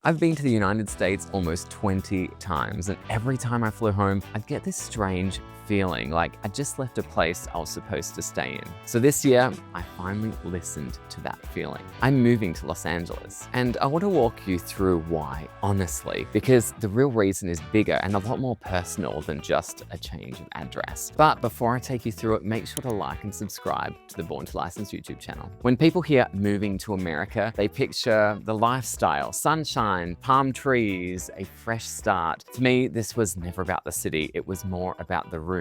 I've been to the United States almost 20 times, and every time I flew home, I'd get this strange feeling like I just left a place I was supposed to stay in. So this year, I finally listened to that feeling. I'm moving to Los Angeles, and I want to walk you through why, honestly, because the real reason is bigger and a lot more personal than just a change of address. But before I take you through it, make sure to like and subscribe to the Born to License YouTube channel. When people hear moving to America, they picture the lifestyle, sunshine, palm trees, a fresh start. To me, this was never about the city. It was more about the rooms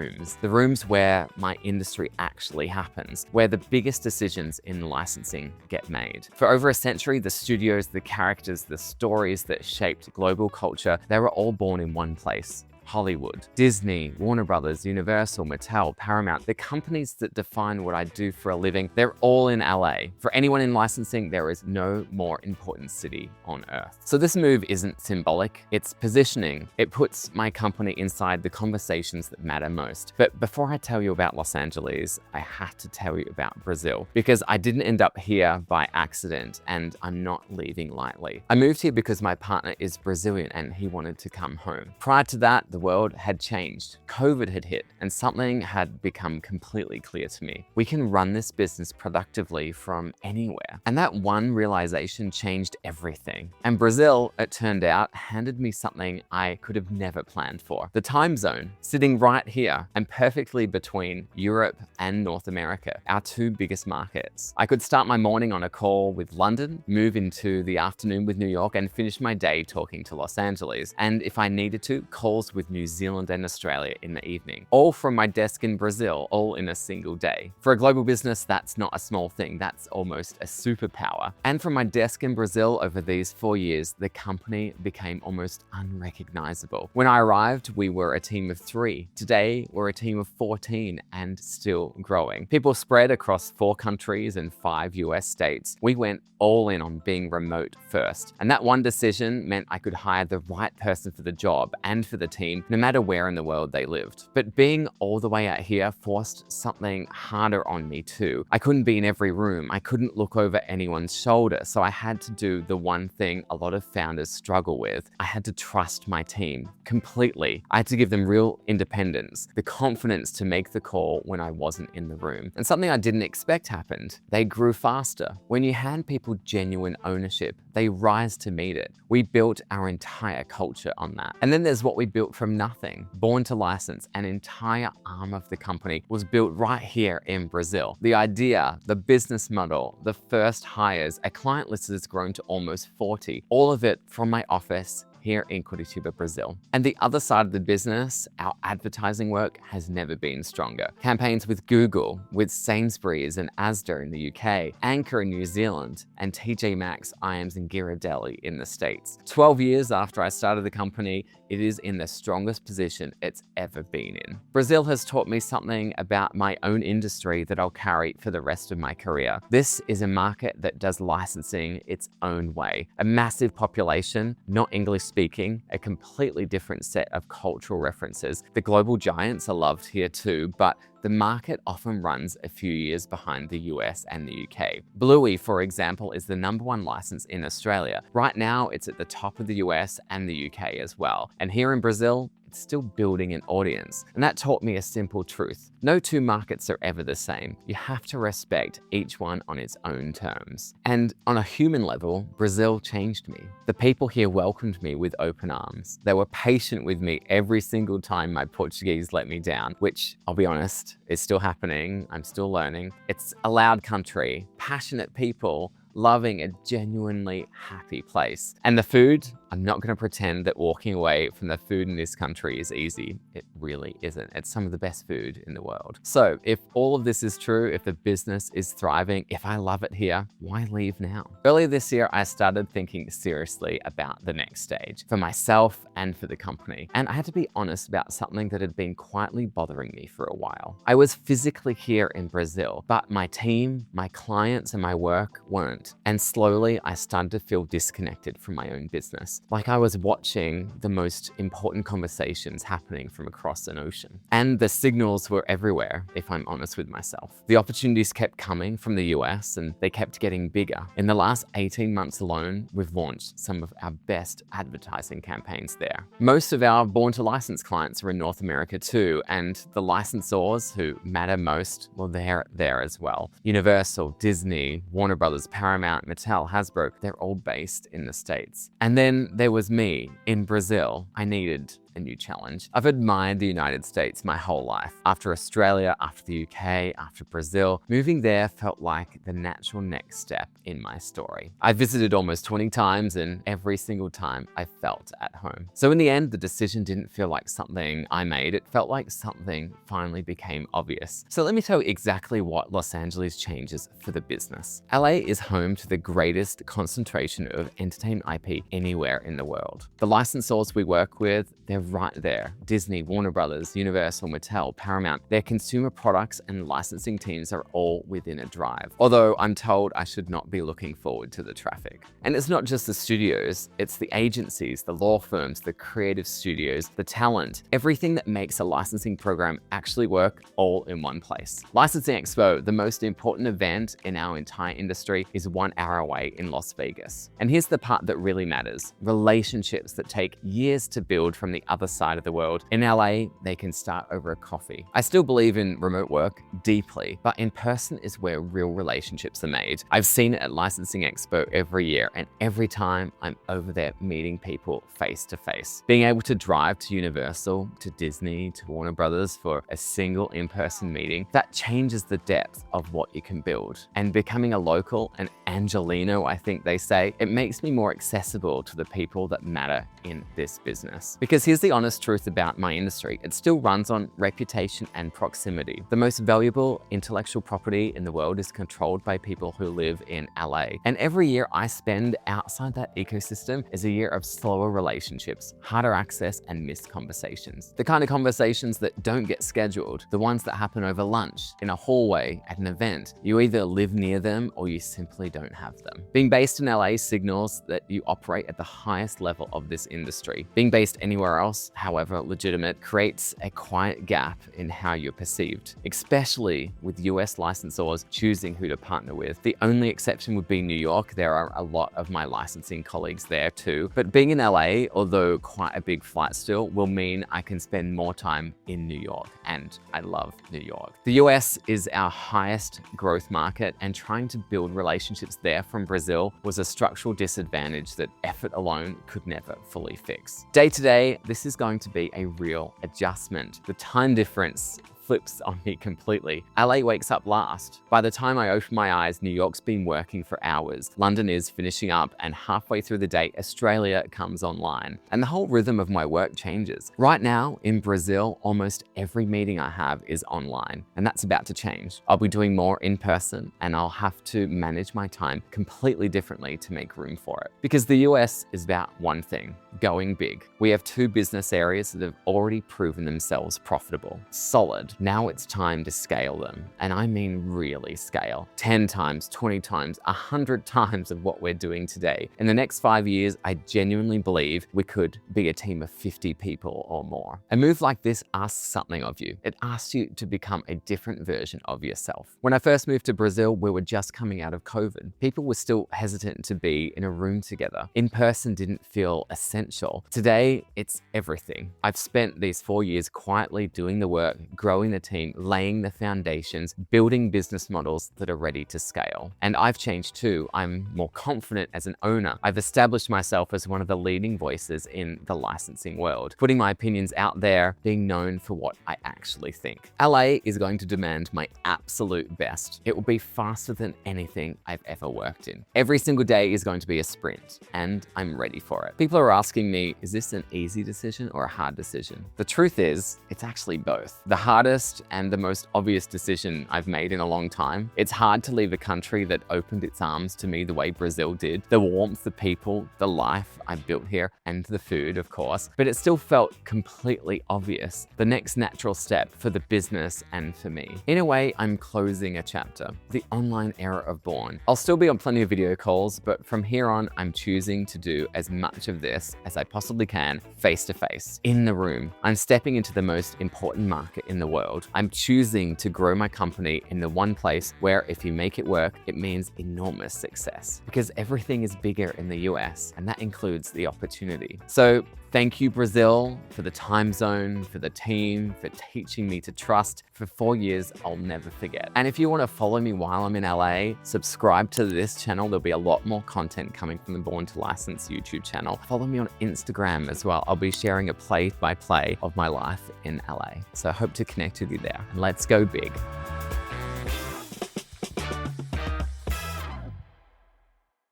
where my industry actually happens, where the biggest decisions in licensing get made. For over a century, the studios, the characters, the stories that shaped global culture, they were all born in one place. Hollywood. Disney, Warner Brothers, Universal, Mattel, Paramount, the companies that define what I do for a living, they're all in LA. For anyone in licensing, there is no more important city on earth. So this move isn't symbolic, it's positioning. It puts my company inside the conversations that matter most. But before I tell you about Los Angeles, I have to tell you about Brazil, because I didn't end up here by accident, and I'm not leaving lightly. I moved here because my partner is Brazilian and he wanted to come home. Prior to that, the world had changed. COVID had hit, and something had become completely clear to me. We can run this business productively from anywhere. And that one realization changed everything. And Brazil, it turned out, handed me something I could have never planned for. The time zone, sitting right here and perfectly between Europe and North America, our two biggest markets. I could start my morning on a call with London, move into the afternoon with New York, and finish my day talking to Los Angeles. And if I needed to, calls with New Zealand and Australia in the evening, all from my desk in Brazil, all in a single day. For a global business, that's not a small thing, that's almost a superpower. And from my desk in Brazil over these 4 years, the company became almost unrecognizable. When I arrived, we were a team of 3. Today, we're a team of 14 and still growing. People spread across 4 countries and 5 US states. We went all in on being remote first. And that one decision meant I could hire the right person for the job and for the team, no matter where in the world they lived. But being all the way out here forced something harder on me too. I couldn't be in every room. I couldn't look over anyone's shoulder. So I had to do the one thing a lot of founders struggle with. I had to trust my team completely. I had to give them real independence, the confidence to make the call when I wasn't in the room. And something I didn't expect happened. They grew faster. When you hand people genuine ownership, they rise to meet it. We built our entire culture on that. And then there's what we built from nothing. Born to License, an entire arm of the company, was built right here in Brazil. The idea, the business model, the first hires, a client list has grown to almost 40. All of it from my office here in Curitiba, Brazil. And the other side of the business, our advertising work, has never been stronger. Campaigns with Google, with Sainsbury's and Asda in the UK, Anchor in New Zealand, and TJ Maxx, Iams and Ghirardelli in the States. 12 years after I started the company, it is in the strongest position it's ever been in. Brazil has taught me something about my own industry that I'll carry for the rest of my career. This is a market that does licensing its own way. A massive population, not English speaking, a completely different set of cultural references. The global giants are loved here too, but the market often runs a few years behind the US and the UK. Bluey, for example, is the #1 license in Australia. Right now, it's at the top of the US and the UK as well. And here in Brazil, it's still building an audience. And that taught me a simple truth. No two markets are ever the same. You have to respect each one on its own terms. And on a human level, Brazil changed me. The people here welcomed me with open arms. They were patient with me every single time my Portuguese let me down, which, I'll be honest, is still happening. I'm still learning. It's a loud country, passionate people, loving a genuinely happy place. And the food, I'm not going to pretend that walking away from the food in this country is easy. It really isn't. It's some of the best food in the world. So if all of this is true, if the business is thriving, if I love it here, why leave now? Earlier this year, I started thinking seriously about the next stage for myself and for the company. And I had to be honest about something that had been quietly bothering me for a while. I was physically here in Brazil, but my team, my clients, and my work weren't. And slowly, I started to feel disconnected from my own business. moments, like I was watching the most important conversations happening from across an ocean. And the signals were everywhere, if I'm honest with myself. The opportunities kept coming from the US and they kept getting bigger. In the last 18 months alone, we've launched some of our best advertising campaigns there. Most of our Born to License clients are in North America too, and the licensors who matter most, well, they're there as well. Universal, Disney, Warner Brothers, Paramount, Mattel, Hasbro, they're all based in the States. And then there was me in Brazil. I needed a new challenge. I've admired the United States my whole life. After Australia, after the UK, after Brazil, moving there felt like the natural next step in my story. I visited almost 20 times and every single time I felt at home. So in the end, the decision didn't feel like something I made. It felt like something finally became obvious. So let me tell you exactly what Los Angeles changes for the business. LA is home to the greatest concentration of entertainment IP anywhere in the world. The licensors we work with, they're right there. Disney, Warner Brothers, Universal, Mattel, Paramount, their consumer products and licensing teams are all within a drive. Although I'm told I should not be looking forward to the traffic. And it's not just the studios, it's the agencies, the law firms, the creative studios, the talent, everything that makes a licensing program actually work all in one place. Licensing Expo, the most important event in our entire industry, is 1 hour away in Las Vegas. And here's the part that really matters. Relationships that take years to build from the other side of the world. In LA, they can start over a coffee. I still believe in remote work deeply, but in person is where real relationships are made. I've seen it at Licensing Expo every year, and every time I'm over there meeting people face to face. Being able to drive to Universal, to Disney, to Warner Brothers for a single in-person meeting, that changes the depth of what you can build. And becoming a local, an Angelino, I think they say, it makes me more accessible to the people that matter in this business. Because here's the honest truth about my industry. It still runs on reputation and proximity. The most valuable intellectual property in the world is controlled by people who live in LA. And every year I spend outside that ecosystem is a year of slower relationships, harder access, and missed conversations. The kind of conversations that don't get scheduled, the ones that happen over lunch, in a hallway, at an event. You either live near them or you simply don't have them. Being based in LA signals that you operate at the highest level of this industry. Being based anywhere else, however legitimate, creates a quiet gap in how you're perceived, especially with US licensors choosing who to partner with. The only exception would be New York. There are a lot of my licensing colleagues there too. But being in LA, although quite a big flight still, will mean I can spend more time in New York, and I love New York. The US is our highest growth market, and trying to build relationships there from Brazil was a structural disadvantage that effort alone could never fully fix. Day to day, this is going to be a real adjustment. The time difference flips on me completely. LA wakes up last. By the time I open my eyes, New York's been working for hours. London is finishing up, and halfway through the day, Australia comes online. And the whole rhythm of my work changes. Right now, in Brazil, almost every meeting I have is online, and that's about to change. I'll be doing more in person, and I'll have to manage my time completely differently to make room for it. Because the US is about one thing: going big. We have 2 business areas that have already proven themselves profitable, solid. Now it's time to scale them. And I mean really scale. 10 times, 20 times, 100 times of what we're doing today. In the next 5 years, I genuinely believe we could be a team of 50 people or more. A move like this asks something of you. It asks you to become a different version of yourself. When I first moved to Brazil, we were just coming out of COVID. People were still hesitant to be in a room together. In person didn't feel essential. Today, it's everything. I've spent these 4 years quietly doing the work, growing the team, laying the foundations, building business models that are ready to scale. And I've changed too. I'm more confident as an owner. I've established myself as one of the leading voices in the licensing world, putting my opinions out there, being known for what I actually think. LA is going to demand my absolute best. It will be faster than anything I've ever worked in. Every single day is going to be a sprint, and I'm ready for it. People are asking me, is this an easy decision or a hard decision? The truth is, it's actually both. The hardest first and the most obvious decision I've made in a long time. It's hard to leave a country that opened its arms to me the way Brazil did. The warmth, the people, the life I built here, and the food, of course. But it still felt completely obvious, the next natural step for the business and for me. In a way, I'm closing a chapter, the online era of Born. I'll still be on plenty of video calls, but from here on, I'm choosing to do as much of this as I possibly can face to face, in the room. I'm stepping into the most important market in the world. I'm choosing to grow my company in the one place where if you make it work, it means enormous success. Because everything is bigger in the US, and that includes the opportunity. So thank you, Brazil, for the time zone, for the team, for teaching me to trust. For 4 years, I'll never forget. And if you want to follow me while I'm in LA, subscribe to this channel. There'll be a lot more content coming from the Born to License YouTube channel. Follow me on Instagram as well. I'll be sharing a play-by-play of my life in LA. So I hope to connect with you there. And let's go big.